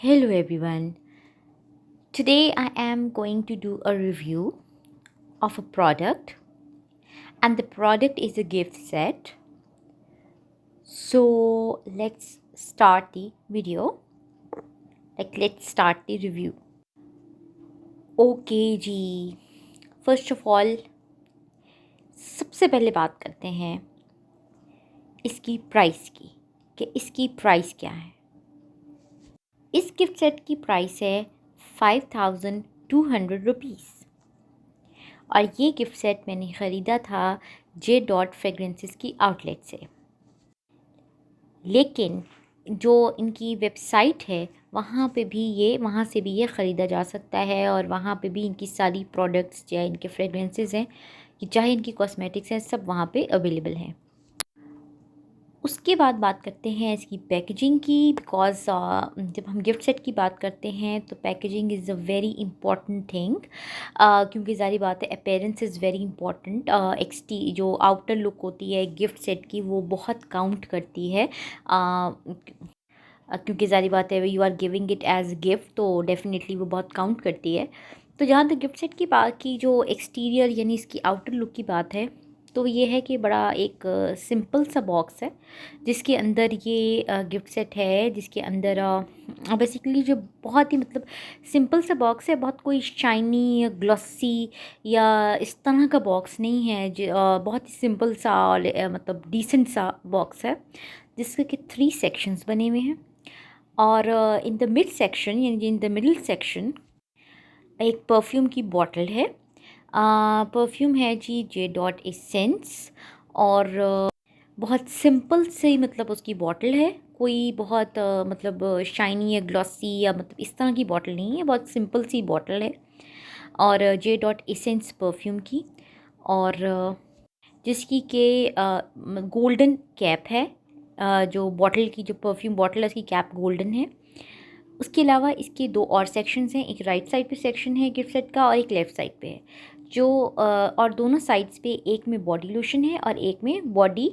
Hello everyone. Today I am going to do a review of a product, and the product is a gift set. So let's start the video. Let's start the review. Okay ji. First of all, सबसे पहले बात करते हैं इसकी price की कि इसकी price क्या है. इस गिफ्ट सेट की प्राइस है 5200 रुपीज़. और ये गिफ्ट सेट मैंने ख़रीदा था जे डॉट फ्रेगरेंसेस की आउटलेट से. लेकिन जो इनकी वेबसाइट है वहाँ से भी ये ख़रीदा जा सकता है, और वहाँ पे भी इनकी सारी प्रोडक्ट्स चाहे इनके फ्रेगरेंसेस हैं कि चाहे इनकी कॉस्मेटिक्स हैं, सब वहाँ पे अवेलेबल हैं. उसके बाद बात करते हैं इसकी पैकेजिंग की. बिकॉज़ जब हम गिफ्ट सेट की बात करते हैं तो packaging is a very important thing. क्योंकि ज़ाहिर बात है अपीयरेंस इज़ वेरी इंपॉर्टेंट. जो आउटर लुक होती है गिफ्ट सेट की वो बहुत काउंट करती है. क्योंकि ज़ाहिर बात है you are giving it as gift, तो डेफिनेटली वो बहुत काउंट करती है. तो जहाँ तक गिफ्ट सेट की बात की, जो एक्सटीरियर यानी इसकी आउटर लुक की बात है, तो ये है कि बड़ा एक सिंपल सा बॉक्स है जिसके अंदर ये गिफ्ट सेट है, जिसके अंदर बेसिकली जो बहुत ही मतलब सिंपल सा बॉक्स है. बहुत कोई शाइनी या ग्लॉसी या इस तरह का बॉक्स नहीं है. बहुत ही सिंपल सा और मतलब डिसेंट सा बॉक्स है जिसके कि 3 सेक्शंस बने हुए हैं. और इन द मिड सेक्शन यानी इन द मिडिल सेक्शन एक परफ्यूम की बॉटल है. परफ्यूम है जी जे डॉट एसेंस. और बहुत सिंपल से मतलब उसकी बॉटल है. कोई बहुत मतलब शाइनी या ग्लॉसी या मतलब इस तरह की बॉटल नहीं है. बहुत सिंपल सी बॉटल है और जे डॉट एसेंस परफ्यूम की. और जिसकी के गोल्डन कैप है. जो बॉटल की जो परफ्यूम बॉटल है उसकी कैप गोल्डन है. उसके अलावा इसके 2 और सेक्शंस हैं. एक राइट साइड पे सेक्शन है गिफ्ट सेट का और एक लेफ़्ट साइड पे है. जो और दोनों साइड्स पे एक में बॉडी लोशन है और एक में बॉडी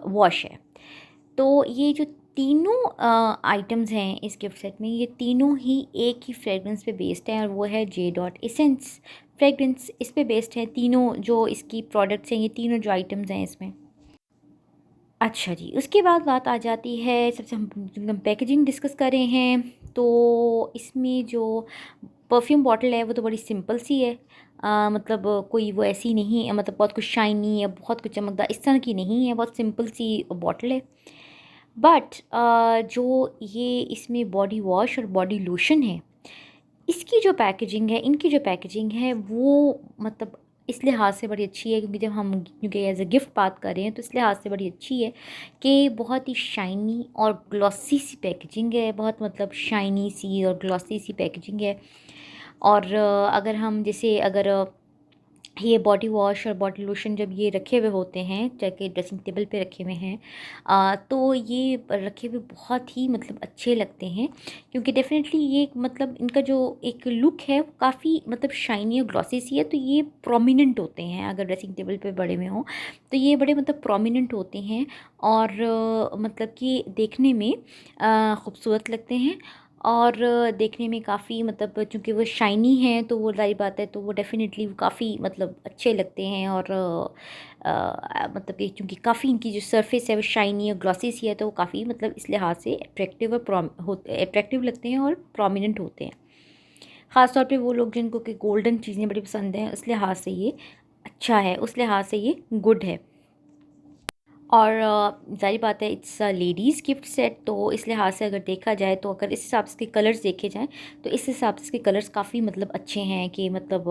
वॉश है. तो ये जो तीनों आइटम्स हैं इस गिफ्ट सेट में, ये तीनों ही एक ही फ्रेगरेंस पे बेस्ड हैं और वो है जे डॉट एसेंस फ्रेगरेंस. इस पे बेस्ड है तीनों जो इसकी प्रोडक्ट्स हैं, ये तीनों जो आइटम्स हैं इसमें. अच्छा जी, उसके बाद बात आ जाती है सबसे हम पैकेजिंग डिस्कस कर रहे हैं. तो इसमें जो परफ्यूम बॉटल है वो तो बड़ी सिंपल सी है. मतलब कोई वो ऐसी नहीं है मतलब बहुत कुछ शाइनी या बहुत कुछ चमकदार इस तरह की नहीं है. बहुत सिंपल सी बॉटल है. बट जो ये इसमें बॉडी वॉश और बॉडी लोशन है, इसकी जो पैकेजिंग है, इनकी जो पैकेजिंग है वो मतलब इस लिहाज से बड़ी अच्छी है, क्योंकि जब हम क्योंकि एज अ गिफ्ट बात कर रहे हैं तो इस लिहाज से बड़ी अच्छी है कि बहुत ही शाइनी और ग्लॉसी सी पैकेजिंग है. बहुत मतलब शाइनी सी और ग्लॉसी सी पैकेजिंग है. और अगर हम जैसे अगर ये बॉडी वॉश और बॉडी लोशन जब ये रखे हुए होते हैं चाहे ड्रेसिंग टेबल पे रखे हुए हैं, तो ये रखे हुए बहुत ही मतलब अच्छे लगते हैं. क्योंकि डेफिनेटली ये मतलब इनका जो एक लुक है वो काफ़ी मतलब शाइनी और ग्लॉसी सी है. तो ये प्रोमिनेंट होते हैं अगर ड्रेसिंग टेबल पे बड़े में हों, तो ये बड़े मतलब प्रोमिनेंट होते हैं. और मतलब कि देखने में खूबसूरत लगते हैं. और देखने में काफ़ी मतलब चूँकि वो शाइनी हैं तो वो ज़ाहिर बात है तो वो डेफ़िनेटली वो काफ़ी मतलब अच्छे लगते हैं. और मतलब कि चूँकि काफ़ी इनकी जो सरफेस है वो शाइनी और ग्लॉसी सी है, तो वो काफ़ी मतलब इस लिहाज से अट्रैक्टिव और अट्रैक्टिव लगते हैं और प्रोमिनेंट होते हैं. ख़ास तौर पे वो लोग जिनको कि गोल्डन चीज़ें बड़ी पसंद हैं, उस लिहाज से ये अच्छा है, उस लिहाज से ये गुड है. और ज़ाहिर बात है it's a ladies gift set, तो इस लिहाज से अगर देखा जाए तो अगर इस हिसाब से इसके कलर्स देखे जाएँ तो इस हिसाब से इसके कलर्स काफ़ी मतलब अच्छे हैं कि मतलब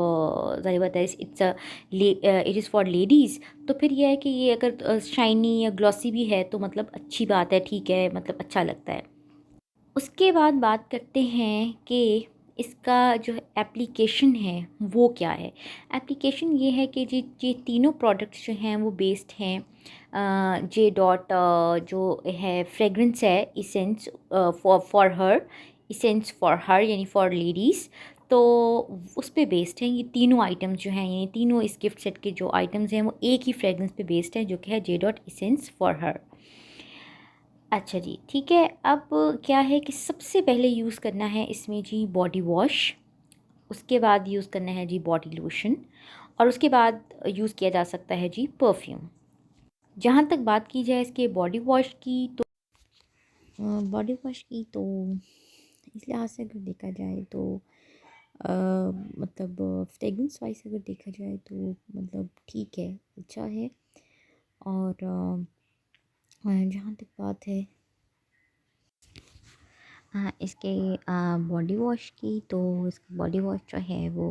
ज़ाहिर बात है इट इज़ फॉर लेडीज़. तो फिर यह है कि ये अगर शाइनी या ग्लॉसी भी है तो मतलब अच्छी बात है, ठीक है, मतलब अच्छा लगता है. उसके बाद बात करते हैं कि इसका जो एप्लीकेशन है वो क्या है. एप्लीकेशन ये है कि ये तीनों प्रोडक्ट्स जो हैं वो बेस्ड हैं जे डॉट जो है फ्रेगरेंस है essence for her. Essence for her यानी फॉर लेडीज़. तो उस पे बेस्ड हैं ये तीनों आइटम्स जो हैं, यानी तीनों इस गिफ्ट सेट के जो आइटम्स हैं वो एक ही फ्रेगरेंस पे बेस्ड हैं जो कि है J dot essence for her. अच्छा जी, ठीक है। अब क्या है कि सबसे पहले यूज़ करना है इसमें जी बॉडी वॉश, उसके बाद यूज़ करना है जी बॉडी लोशन, और उसके बाद यूज़ किया जा सकता है जी परफ्यूम। जहाँ तक बात की जाए इसके बॉडी वॉश की, तो बॉडी वॉश की तो इस लिहाज से अगर देखा जाए तो अ, मतलब फ्रेगरेंस वाइज अगर देखा जाए तो मतलब ठीक है, अच्छा है। और जहाँ तक बात है इसके बॉडी वॉश की, तो इसका बॉडी वॉश जो है वो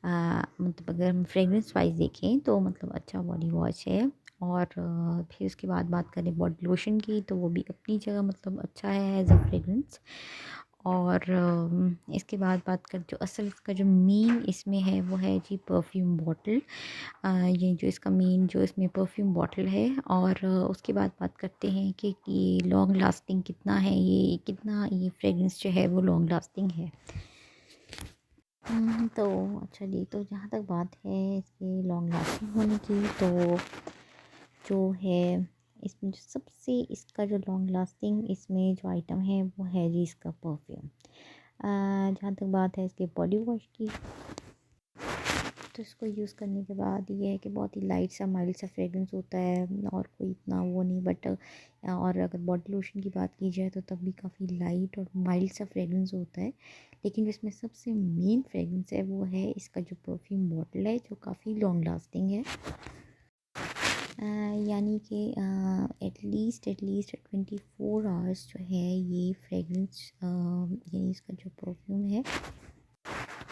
मतलब अगर हम फ्रेगरेंस वाइज देखें तो मतलब अच्छा बॉडी वॉश है। और फिर उसके बाद बात करें बॉडी लोशन की, तो वो भी अपनी जगह मतलब अच्छा है एज अ फ्रेगरेंस। और इसके बाद बात कर, जो असल इसका जो मेन इसमें है वो है जी परफ्यूम बॉटल। ये जो इसका मेन जो इसमें परफ्यूम बॉटल है। और उसके बाद बात करते हैं कि ये लॉन्ग लास्टिंग कितना है, ये कितना ये फ्रेगरेंस जो है वो लॉन्ग लास्टिंग है। तो अच्छा जी, तो जहाँ तक बात है इसके लॉन्ग लास्टिंग होने की, तो जो है इसमें जो सबसे इसका जो लॉन्ग लास्टिंग इसमें जो आइटम है वो है जी इसका परफ्यूम। जहाँ तक बात है इसके बॉडी वॉश की, तो इसको यूज़ करने के बाद ये है कि बहुत ही लाइट सा माइल्ड सा फ्रेगरेंस होता है, और कोई इतना वो नहीं। बट और अगर बॉडी लोशन की बात की जाए तो तब भी काफ़ी लाइट और माइल्ड सा फ्रेगरेंस होता है। लेकिन जिसमें सबसे मेन फ्रेगरेंस है वो है इसका जो परफ्यूम बॉटल है, जो काफ़ी लॉन्ग लास्टिंग है। यानी कि एटलीस्ट 24 आवर्स जो है ये फ्रेगरेंस, यानी इसका जो परफ्यूम है,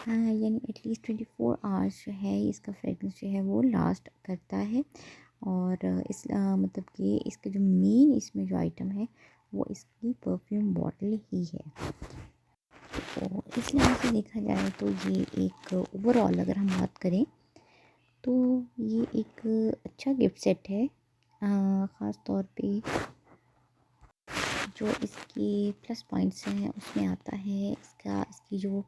यानी एटलीस्ट 24 आवर्स जो है इसका फ्रेगरेंस जो है वो लास्ट करता है। और इस मतलब कि इसका जो मेन इसमें जो आइटम है वो इसकी परफ्यूम बॉटल ही है। तो इस लिहाज से देखा जाए तो ये एक ओवरऑल अगर हम बात करें तो ये एक अच्छा गिफ्ट सेट है। ख़ास तौर पे जो इसके प्लस पॉइंट्स हैं उसमें आता है इसकी जो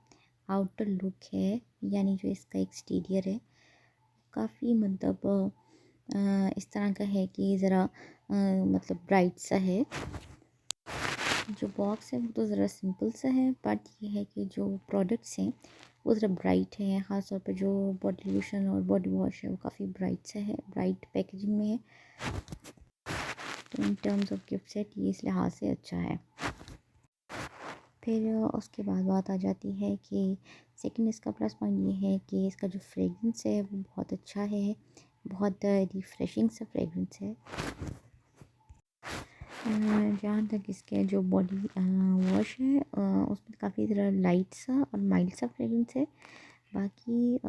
आउटर लुक है, यानी जो इसका एक्सटीरियर है, काफ़ी मतलब इस तरह का है कि ज़रा मतलब ब्राइट सा है। जो बॉक्स है वो तो ज़रा सिंपल सा है, बट ये है कि जो प्रोडक्ट्स हैं वो ज़रा ब्राइट हैं। ख़ास तौर पे जो बॉडी लोशन और बॉडी वॉश है वो काफ़ी ब्राइट सा है, ब्राइट पैकेजिंग में है। तो in terms of gift set ये इस लिहाज से अच्छा है। फिर उसके बाद बात आ जाती है कि सेकंड इसका प्लस पॉइंट ये है कि इसका जो फ्रेगरेंस है वो बहुत अच्छा है, बहुत रिफ़्रेशिंग सा फ्रेगरेंस है। जहाँ तक इसके जो बॉडी वॉश है उसमें काफ़ी ज़रा लाइट सा और माइल्ड सा फ्रेगरेंस है। बाकी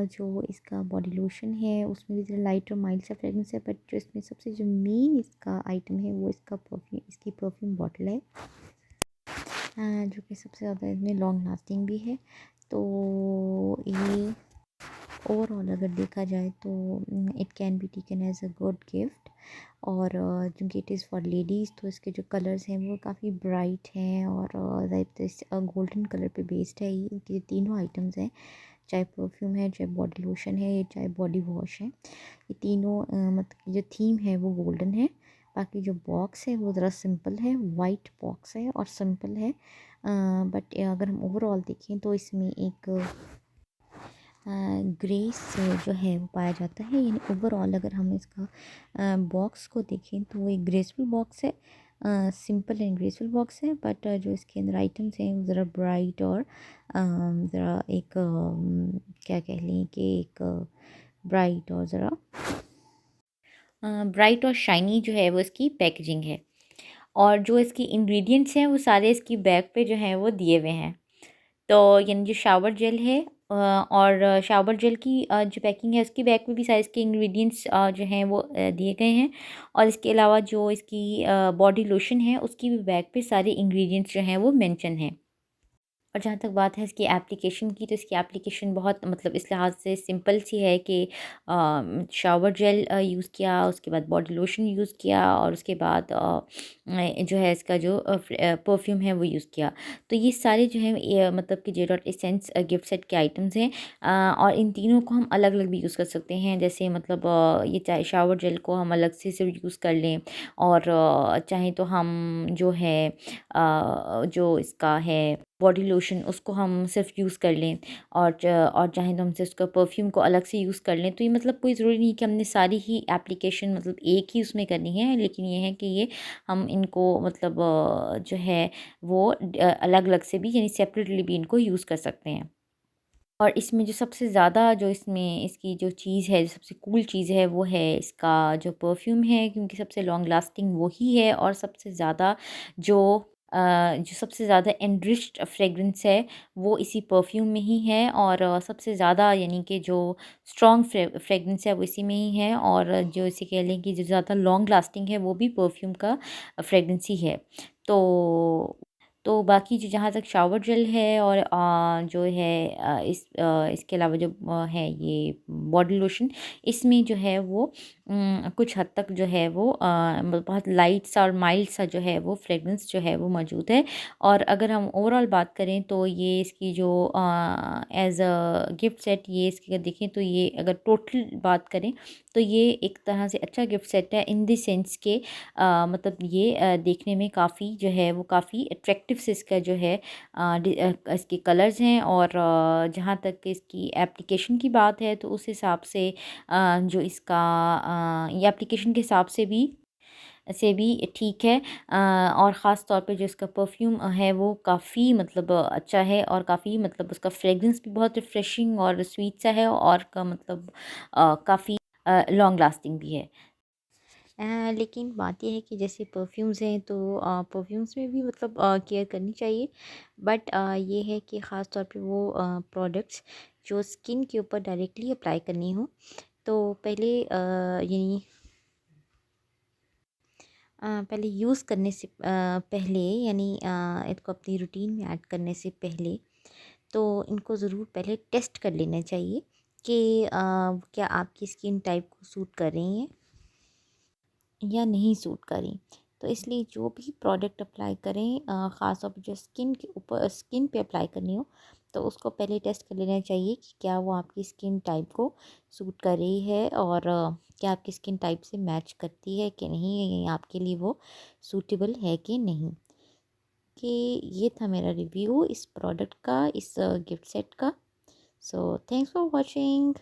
जो इसका बॉडी लोशन है उसमें भी ज़रा लाइट और माइल्ड सा फ्रेगरेंस है, बट जो इसमें सबसे जो मेन इसका आइटम है वो इसकी परफ्यूम बॉटल है, जो कि सबसे ज़्यादा इसमें लॉन्ग लास्टिंग भी है। तो ये ओवरऑल अगर देखा जाए तो it can be taken as a good gift. और चूँकि इट इज़ फॉर लेडीज़ तो इसके जो कलर्स हैं वो काफ़ी ब्राइट हैं, और गोल्डन कलर पे बेस्ड है ये तीनों आइटम्स हैं, चाहे परफ्यूम है, चाहे बॉडी लोशन है, चाहे बॉडी वॉश है। ये तीनों मतलब जो थीम है वो गोल्डन है। बाकी जो बॉक्स है वो ज़रा सिंपल है, वाइट बॉक्स है और सिंपल है। बट अगर हम ओवरऑल देखें तो इसमें एक ग्रेस जो है वो पाया जाता है। यानी ओवरऑल अगर हम इसका बॉक्स को देखें तो वो एक ग्रेसफुल बॉक्स है, सिंपल एंड ग्रेसफुल बॉक्स है। बट जो इसके अंदर आइटम्स हैं वो ज़रा ब्राइट और ज़रा एक क्या कह लें कि एक ब्राइट और ज़रा ब्राइट और शाइनी जो है वो इसकी पैकेजिंग है। और जो इसकी इंग्रेडिएंट्स हैं वो सारे इसकी बैग पे जो हैं वो दिए हुए हैं। तो यानी जो शावर जेल है और शावर जेल की जो पैकिंग है उसकी बैग में भी सारे इसके इंग्रेडिएंट्स जो हैं वो दिए गए हैं। और इसके अलावा जो इसकी बॉडी लोशन है उसकी भी बैग पे सारे इंग्रेडिएंट्स जो हैं वो मेंशन हैं। और जहाँ तक बात है इसकी एप्लीकेशन की, तो इसकी एप्लीकेशन बहुत मतलब इस लिहाज से सिंपल सी है कि शावर जेल यूज़ किया, उसके बाद बॉडी लोशन यूज़ किया, और उसके बाद जो है इसका जो परफ्यूम है वो यूज़ किया। तो ये सारे जो है ये मतलब कि J dot essence gift set के आइटम्स हैं। और इन तीनों को हम अलग अलग भी यूज़ कर सकते हैं। जैसे मतलब ये चाहे शावर जेल को हम अलग से सिर्फ यूज़ कर लें, और चाहे तो हम जो है जो इसका है बॉडी लोशन उसको हम सिर्फ यूज़ कर लें, और चाहे तो हमसे उसका परफ्यूम को अलग से यूज़ कर लें। तो ये मतलब कोई ज़रूरी नहीं कि हमने सारी ही एप्लीकेशन मतलब एक ही उसमें करनी है, लेकिन ये है कि ये हम इनको मतलब जो है वो अलग अलग से भी यानी सेपरेटली भी इनको यूज़ कर सकते हैं। और इसमें जो सबसे ज़्यादा जो इसमें इसकी जो चीज़ है, जो सबसे कूल चीज़ है, वो है इसका जो परफ्यूम है, क्योंकि सबसे लॉन्ग लास्टिंग वही है, और सबसे ज़्यादा जो जो सबसे ज़्यादा एनरिच्ड फ्रेगरेंस है वो इसी परफ्यूम में ही है, और सबसे ज़्यादा यानी कि जो स्ट्रॉन्ग फ्रेगरेंस है वो इसी में ही है, और जो इसे कह लें कि जो ज़्यादा लॉन्ग लास्टिंग है वो भी परफ्यूम का फ्रेगरेंस ही है। तो तो बाकी जो जहाँ तक शावर जेल है, और जो है इसके अलावा जो है ये बॉडी लोशन, इसमें जो है वो कुछ हद तक जो है वो बहुत लाइट सा और माइल्ड सा जो है वो फ्रेगरेंस जो है वो मौजूद है। और अगर हम ओवरऑल बात करें तो ये इसकी जो एज अ गिफ्ट सेट, ये इसकी अगर देखें तो ये अगर टोटल बात करें तो ये एक तरह से अच्छा गिफ्ट सेट है, इन द सेंस के मतलब ये देखने में काफ़ी जो है वो काफ़ी अट्रैक्टिव से इसका जो है इसके कलर्स हैं। और जहाँ तक इसकी एप्लीकेशन की बात है तो उस हिसाब से जो इसका ये एप्लीकेशन के हिसाब से भी ठीक है। और ख़ास तौर पे जो इसका परफ्यूम है वो काफ़ी मतलब अच्छा है, और काफ़ी मतलब उसका फ्रेगरेंस भी बहुत रिफ़्रेशिंग और स्वीट सा है, और का मतलब काफ़ी लॉन्ग लास्टिंग भी है। लेकिन बात ये है कि जैसे परफ्यूम्स हैं तो परफ्यूम्स में भी मतलब केयर करनी चाहिए, बट ये है कि ख़ास तौर पे वो प्रोडक्ट्स जो स्किन के ऊपर डायरेक्टली अप्लाई करनी हो, तो पहले यानी पहले यूज़ करने से पहले यानी इसको अपनी रूटीन में ऐड करने से पहले तो इनको ज़रूर पहले टेस्ट कर लेना चाहिए कि क्या आपकी स्किन टाइप को सूट कर रही हैं या नहीं सूट करें। तो इसलिए जो भी प्रोडक्ट अप्लाई करें ख़ास तौर पे जो स्किन के ऊपर स्किन पे अप्लाई करनी हो, तो उसको पहले टेस्ट कर लेना चाहिए कि क्या वो आपकी स्किन टाइप को सूट कर रही है, और क्या आपकी स्किन टाइप से मैच करती है कि नहीं, या आपके लिए वो सूटेबल है कि नहीं। कि ये था मेरा रिव्यू इस प्रोडक्ट का, इस गिफ्ट सेट का। So thanks for watching.